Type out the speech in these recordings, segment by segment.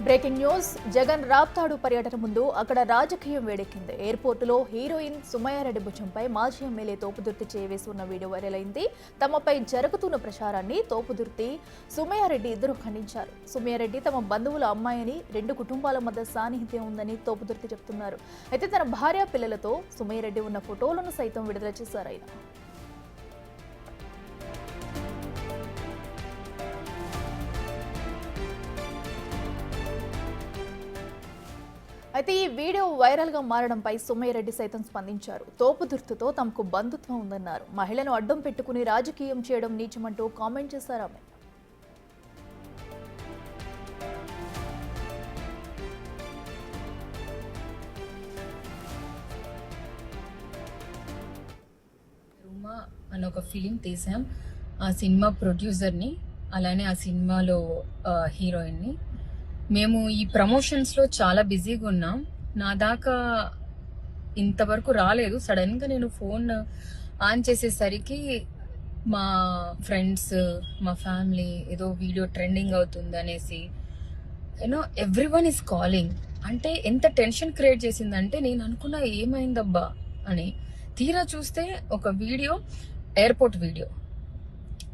Breaking news Jagan Raptadu పర్యటన ముందు అక్కడ రాజకీయం వేడెక్కింది. ఎయిర్పోర్టులో హీరోయిన్ సుమయారెడ్డి భుజంపై మాజీ ఎమ్మెల్యే తోపుదుర్తి చేవేసి ఉన్న వీడియో వైరల్ అయింది. తమపై జరుగుతున్న ప్రచారాన్ని తోపుదుర్తి సుమయారెడ్డి ఇద్దరు ఖండించారు. సుమయారెడ్డి తమ బంధువుల అమ్మాయిని, రెండు కుటుంబాల మధ్య సాన్నిహిత్యం ఉందని తోపుదుర్తి చెప్తున్నారు. అయితే తన భార్య పిల్లలతో సుమయారెడ్డి ఉన్న ఫోటోలను సైతం విడుదల చేశారు ఆయన. అయితే ఈ వీడియో వైరల్గా మారడంపై సుమయారెడ్డి సైతం స్పందించారు. తోపుదుర్తితో తమకు బంధుత్వం ఉందన్నారు. మహిళను అడ్డం పెట్టుకుని రాజకీయం చేయడం నీచమంటూ కామెంట్ చేశారు ఆమె. రూమా అని ఒక ఫిలిం తీసాం. ఆ సినిమా ప్రొడ్యూసర్ని, అలానే ఆ సినిమాలో హీరోయిన్ని. మేము ఈ ప్రమోషన్స్లో చాలా బిజీగా ఉన్నాం. నా దాకా ఇంతవరకు రాలేదు. సడన్గా నేను ఫోన్ ఆన్ చేసేసరికి మా ఫ్రెండ్స్, మా ఫ్యామిలీ ఏదో వీడియో ట్రెండింగ్ అవుతుంది అనేసి ఎవ్రీవన్ ఈస్ కాలింగ్. అంటే ఎంత టెన్షన్ క్రియేట్ చేసిందంటే నేను అనుకున్నా ఏమైందబ్బా అని. తీరా చూస్తే ఒక వీడియో, ఎయిర్పోర్ట్ వీడియో.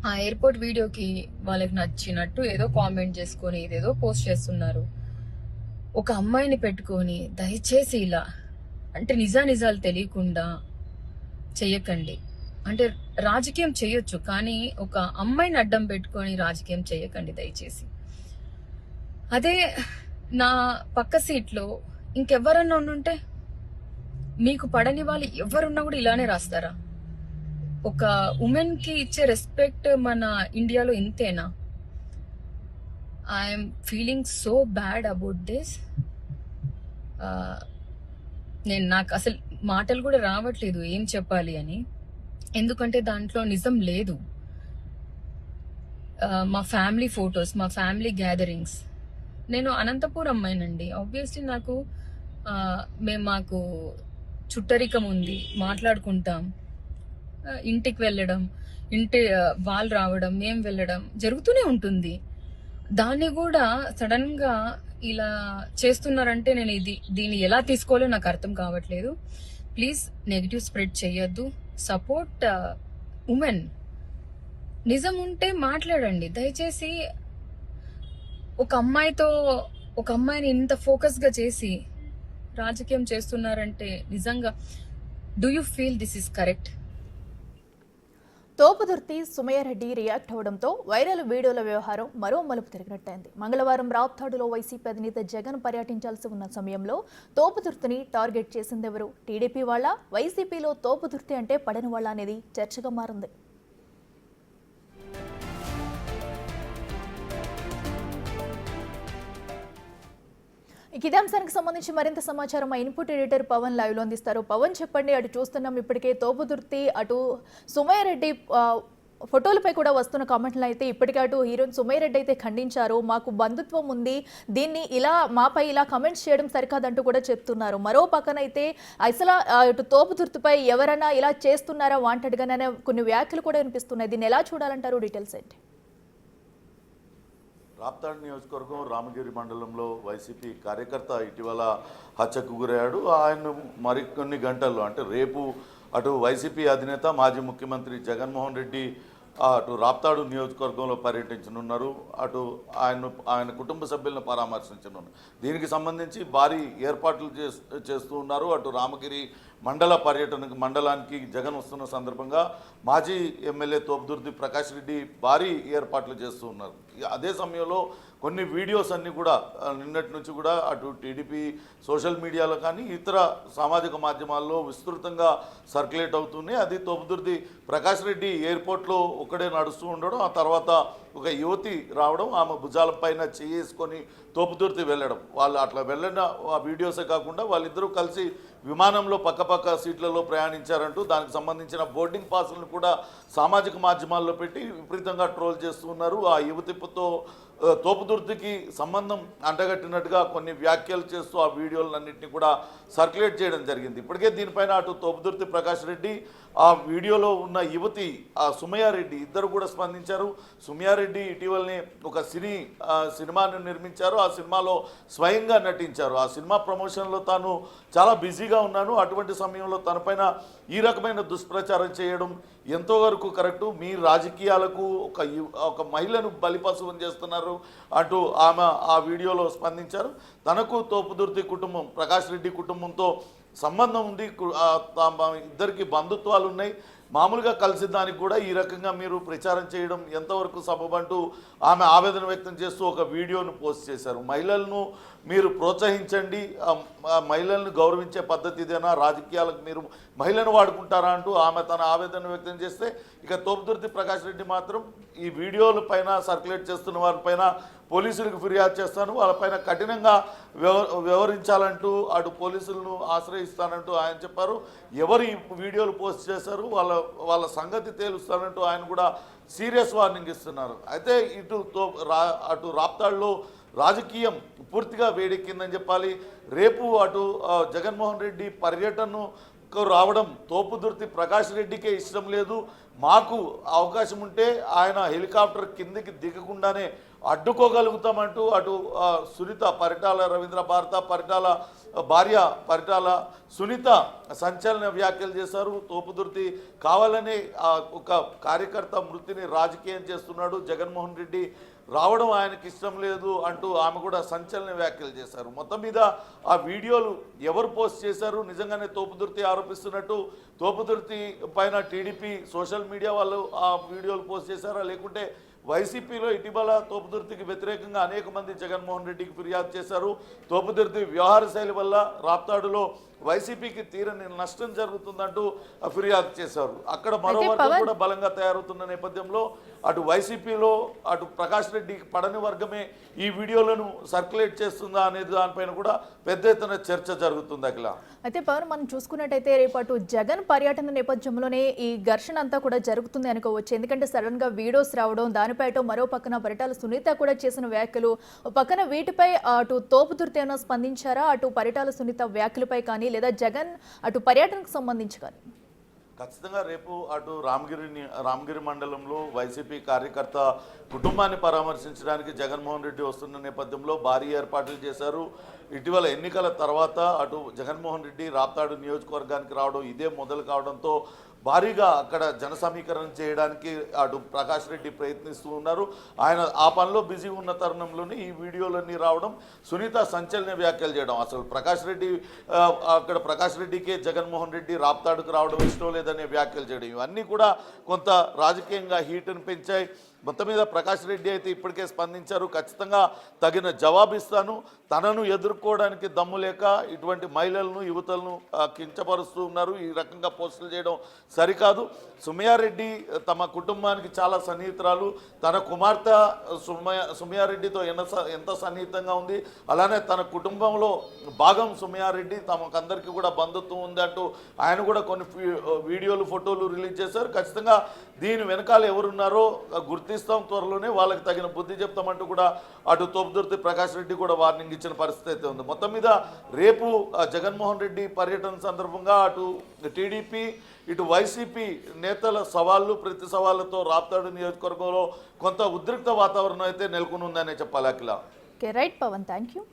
ఆ ఎయిర్పోర్ట్ వీడియోకి వాళ్ళకి నచ్చినట్టు ఏదో కామెంట్ చేసుకొని ఏదేదో పోస్ట్ చేస్తున్నారు. ఒక అమ్మాయిని పెట్టుకొని దయచేసి ఇలా అంటే నిజాలు తెలియకుండా చెయ్యకండి. అంటే రాజకీయం చేయొచ్చు, కానీ ఒక అమ్మాయిని అడ్డం పెట్టుకొని రాజకీయం చేయకండి దయచేసి. అదే నా పక్క సీట్లో ఇంకెవరన్నా ఉండుంటే, మీకు పడని వాళ్ళు ఎవరున్నా కూడా ఇలానే రాస్తారా? ఒక ఉమెన్ కి ఇచ్చే రెస్పెక్ట్ మన ఇండియాలో ఇంతేనా? I'm feeling so bad about this. నాకు అసలు మాటలు కూడా రావట్లేదు ఏం చెప్పాలి అని. ఎందుకంటే దాంట్లో నిజం లేదు. మా ఫ్యామిలీ ఫొటోస్, మా ఫ్యామిలీ గ్యాదరింగ్స్. నేను అనంతపూర్ అమ్మాయినండి. ఆబ్వియస్లీ మాకు చుట్టరికం ఉంది, మాట్లాడుకుంటాం. ఇంటికి వెళ్ళడం, వాళ్ళు రావడం, మేము వెళ్ళడం జరుగుతూనే ఉంటుంది. దాన్ని కూడా సడన్ గా ఇలా చేస్తున్నారంటే నేను దీన్ని ఎలా తీసుకోవాలో నాకు అర్థం కావట్లేదు. ప్లీజ్ నెగిటివ్ స్ప్రెడ్ చేయొద్దు. Support women. నిజం ఉంటే మాట్లాడండి దయచేసి. ఒక అమ్మాయిని ఇంత ఫోకస్ గా చేసి రాజకీయం చేస్తున్నారంటే నిజంగా do you feel this is correct? Thopudurthi Sumayareddy react అవడంతో వైరల్ వీడియోల వ్యవహారం మరో మలుపు తిరిగినట్టయింది. మంగళవారం రాప్తాడులో వైసీపీ అధినేత జగన్ పర్యటించాల్సి ఉన్న సమయంలో తోపుదుర్తిని టార్గెట్ చేసిందెవరు? టీడీపీ వాళ్ళ, వైసీపీలో తోపుదుర్తి అంటే పడని వాళ్ళ అనేది చర్చగా మారింది. ఇదే అంశానికి సంబంధించి మరింత సమాచారం మా ఇన్పుట్ ఎడిటర్ పవన్ లైవ్ లో అందిస్తారు. పవన్, చెప్పండి. అటు చూస్తున్నాం ఇప్పటికే తోపుదుర్తి, అటు సుమయారెడ్డి ఫోటోలపై కూడా వస్తున్న కామెంట్లు అయితే ఇప్పటికే అటు హీరోయిన్ సుమయారెడ్డి అయితే ఖండించారు. మాకు బంధుత్వం ఉంది, దీన్ని ఇలా మాపై ఇలా కమెంట్స్ చేయడం సరికాదంటూ కూడా చెప్తున్నారు. మరో పక్కనైతే అసలు ఇటు తోపుదుర్తిపై ఎవరైనా ఇలా చేస్తున్నారా వాంటెడ్గానే కొన్ని వ్యాఖ్యలు కూడా వినిపిస్తున్నాయి. దీన్ని ఎలా చూడాలంటారు? డీటెయిల్స్ ఏంటి? రాప్తాడు నియోజకవర్గం రామగిరి మండలంలో వైసీపీ కార్యకర్త ఇటీవల హత్యకు గురయ్యాడు. ఆయన మరికొన్ని గంటల్లో అంటే రేపు అటు వైసీపీ అధినేత మాజీ ముఖ్యమంత్రి జగన్మోహన్ రెడ్డి అటు రాప్తాడు నియోజకవర్గంలో పర్యటించనున్నారు. అటు ఆయన కుటుంబ సభ్యులను పరామర్శించనున్నారు. దీనికి సంబంధించి భారీ ఏర్పాట్లు చేస్తూ ఉన్నారు. అటు రామగిరి మండలానికి జగన్ వస్తున్న సందర్భంగా మాజీ ఎమ్మెల్యే తోపుదుర్తి ప్రకాష్ రెడ్డి భారీ ఏర్పాట్లు చేస్తూ ఉన్నారు. అదే సమయంలో కొన్ని వీడియోస్ అన్నీ కూడా నిన్నటి నుంచి కూడా అటు టీడీపీ సోషల్ మీడియాలో కానీ ఇతర సామాజిక మాధ్యమాల్లో విస్తృతంగా సర్క్యులేట్ అవుతున్నాయి. అది తోపుదుర్తి ప్రకాష్ రెడ్డి ఎయిర్పోర్ట్లో ఒక్కడే నడుస్తూ ఉండడం, ఆ తర్వాత ఒక యువతి రావడం, ఆమె భుజాలపైన చేసుకొని తోపుదుర్తి వెళ్ళడం. వాళ్ళు అట్లా వెళ్ళిన ఆ వీడియోసే కాకుండా వాళ్ళిద్దరూ కలిసి విమానంలో పక్కపక్క సీట్లలో ప్రయాణించారంటూ దానికి సంబంధించిన బోర్డింగ్ పాసులను కూడా సామాజిక మాధ్యమాల్లో పెట్టి విపరీతంగా ట్రోల్ చేస్తూ ఉన్నారు. ఆ యువతితో తోపుదుర్తికి సంబంధం అంటగట్టినట్టుగా కొన్ని వ్యాఖ్యలు చేస్తూ ఆ వీడియోలన్నింటినీ కూడా సర్క్యులేట్ చేయడం జరిగింది. ఇప్పటికే దీనిపైన అటు తోపుదుర్తి ప్రకాష్ రెడ్డి ఆ వీడియోలో ఉన్న యువతి ఆ సుమయారెడ్డి ఇద్దరు కూడా స్పందించారు. సుమయారెడ్డి ఇటీవలనే ఒక సినిమాను నిర్మించారు. ఆ సినిమాలో స్వయంగా నటించారు. ఆ సినిమా ప్రమోషన్లో తాను చాలా బిజీగా ఉన్నాను, అటువంటి సమయంలో తనపైన ఈ రకమైన దుష్ప్రచారం చేయడం ఎంతవరకు కరెక్టు, మీ రాజకీయాలకు ఒక మహిళను బలిపశువుని చేస్తున్నారు అంటూ ఆమె ఆ వీడియోలో స్పందించారు. తనకు తోపుదుర్తి కుటుంబం, ప్రకాష్ రెడ్డి కుటుంబంతో సంబంధం ఉంది, ఇద్దరికి బంధుత్వాలు ఉన్నాయి, మామూలుగా కలిసిద్దానికి కూడా ఈ రకంగా మీరు ప్రచారం చేయడం ఎంతవరకు సబబంటూ ఆమె ఆవేదన వ్యక్తం చేస్తూ ఒక వీడియోను పోస్ట్ చేశారు. మహిళలను మీరు ప్రోత్సహించండి, మహిళలను గౌరవించే పద్ధతి ఇదేనా, రాజకీయాలకు మీరు మహిళను వాడుకుంటారా అంటూ ఆమె తన ఆవేదన వ్యక్తం చేస్తే, ఇక తోపుదుర్తి ప్రకాష్ రెడ్డి మాత్రం ఈ వీడియోల పైన సర్క్యులేట్ చేస్తున్న వారిపైన పోలీసులకు ఫిర్యాదు చేస్తాను, వాళ్ళపైన కఠినంగా వ్యవహరించాలంటూ అటు పోలీసులను ఆశ్రయిస్తానంటూ ఆయన చెప్పారు. ఎవరు ఈ వీడియోలు పోస్ట్ చేశారు వాళ్ళ సంగతి తేలుస్తానంటూ ఆయన కూడా సీరియస్ వార్నింగ్ ఇస్తున్నారు. అయితే అటు రాప్తాడులో రాజకీయం పూర్తిగా వేడెక్కిందని చెప్పాలి. రేపు అటు జగన్మోహన్ రెడ్డి పర్యటనకు రావడం తోపుదుర్తి ప్రకాష్ రెడ్డికే ఇష్టం లేదు. మాకు అవకాశం ఉంటే ఆయన హెలికాప్టర్ కిందికి దిగకుండానే అడ్డుకోగలుగుతామంటూ అటు సునీత పరిటాల రవీంద్ర పరిటాల భార్య పరిటాల సునీత సంచలన వ్యాఖ్యలు చేశారు. తోపుదుర్తి కావాలనే ఒక కార్యకర్త మృతిని రాజకీయం చేస్తున్నాడు, జగన్మోహన్ రెడ్డి రావడం ఆయనకి ఇష్టం లేదు అంటూ ఆమె కూడా సంచలన వ్యాఖ్యలు చేశారు. మొత్తం మీద ఆ వీడియోలు ఎవరు పోస్ట్ చేశారు, నిజంగానే తోపుదుర్తి ఆరోపిస్తున్నట్టు తోపుదుర్తి పైన టీడీపీ సోషల్ మీడియా వాళ్ళు ఆ వీడియోలు పోస్ట్ చేశారా, లేకుంటే వైసీపీలో ఇటీవల తోపుదుర్తికి వ్యతిరేకంగా అనేక మంది జగన్మోహన్ రెడ్డికి ఫిర్యాదు చేశారు. తోపుదుర్తి వ్యవహార శైలి వల్ల రాప్తాడులో వైసీపీకి తీరని నష్టం జరుగుతుందంటూ ఫిర్యాదు చేశారు. అక్కడ మరో వర్గం కూడా బలంగా తయారవుతున్న నేపథ్యంలో అటు వైసీపీలో అటు ప్రకాష్ రెడ్డికి పడని వర్గమే ఈ వీడియోలను సర్క్యులేట్ చేస్తుందా అనేది దానిపైన కూడా పెద్ద ఎత్తున చర్చ జరుగుతుంది. అఖిల, అయితే పవన్ మనం చూసుకున్నట్టయితే రేపు అటు జగన్ పర్యటన నేపథ్యంలోనే ఈ ఘర్షణ అంతా కూడా జరుగుతుంది అనుకోవచ్చు. ఎందుకంటే సడన్ గా వీడియోస్ రావడం, దానిపై మరో పక్కన పరిటాల సునీత కూడా చేసిన వ్యాఖ్యలు, పక్కన వీటిపై అటు తోపుదుర్తి ఏమైనా స్పందించారా, అటు పరిటాల సునీత వ్యాఖ్యలపై కానీ లేదా జగన్ అటు పర్యటనకు సంబంధించి కానీ? ఖచ్చితంగా రేపు అటు రామగిరి మండలంలో వైసీపీ కార్యకర్త కుటుంబాన్ని పరామర్శించడానికి జగన్మోహన్ రెడ్డి వస్తున్న నేపథ్యంలో భారీ ఏర్పాట్లు చేశారు. ఇటీవల ఎన్నికల తర్వాత అటు జగన్మోహన్ రెడ్డి రాప్తాడు నియోజకవర్గానికి రావడం ఇదే మొదలు కావడంతో భారీగా అక్కడ జన సమీకరణ చేయడానికి అటు ప్రకాష్ రెడ్డి ప్రయత్నిస్తూ ఉన్నారు. ఆయన ఆ పనిలో బిజీ ఉన్న తరుణంలోనే ఈ వీడియోలన్నీ రావడం, సునీత సంచలన వ్యాఖ్యలు చేయడం, అసలు అక్కడ ప్రకాష్ రెడ్డికే జగన్మోహన్ రెడ్డి రాప్తాడుకు రావడం ఇష్టం లేదనే వ్యాఖ్యలు చేయడం, ఇవన్నీ కూడా కొంత రాజకీయంగా హీటును పెంచాయి. మొత్తం మీద ప్రకాష్ రెడ్డి అయితే ఇప్పటికే స్పందించారు, ఖచ్చితంగా తగిన జవాబిస్తాను, తనను ఎదుర్కోవడానికి దమ్ము లేక ఇటువంటి మహిళలను యువతలను కించపరుస్తూ ఉన్నారు, ఈ రకంగా పోస్టులు చేయడం సరికాదు. సుమయారెడ్డి తమ కుటుంబానికి చాలా సన్నిహితురాలు, తన కుమార్తె సుమయారెడ్డితో ఎంత సన్నిహితంగా ఉంది, అలానే తన కుటుంబంలో భాగం సుమయారెడ్డి, తమకందరికీ కూడా బంధుత్వం ఉంది అంటూ ఆయన కూడా కొన్ని వీడియోలు ఫోటోలు రిలీజ్ చేశారు. ఖచ్చితంగా దీని వెనకాల ఎవరున్నారో గుర్తిస్తాం, త్వరలోనే వాళ్ళకి తగిన బుద్ధి చెప్తామంటూ కూడా అటు తోపుదుర్తి ప్రకాష్ రెడ్డి కూడా వార్నింగ్ ఇచ్చిన పరిస్థితి అయితే ఉంది. మొత్తం మీద రేపు జగన్మోహన్ రెడ్డి పర్యటన సందర్భంగా అటు టీడీపీ ఇటు వైసీపీ నేతల సవాళ్ళు ప్రతి సవాళ్ళతో రాప్తాడు నియోజకవర్గంలో కొంత ఉద్రిక్త వాతావరణం అయితే నెలకొని ఉందనే చెప్పాలి. అఖిల, రైట్ పవన్, థ్యాంక్ యూ.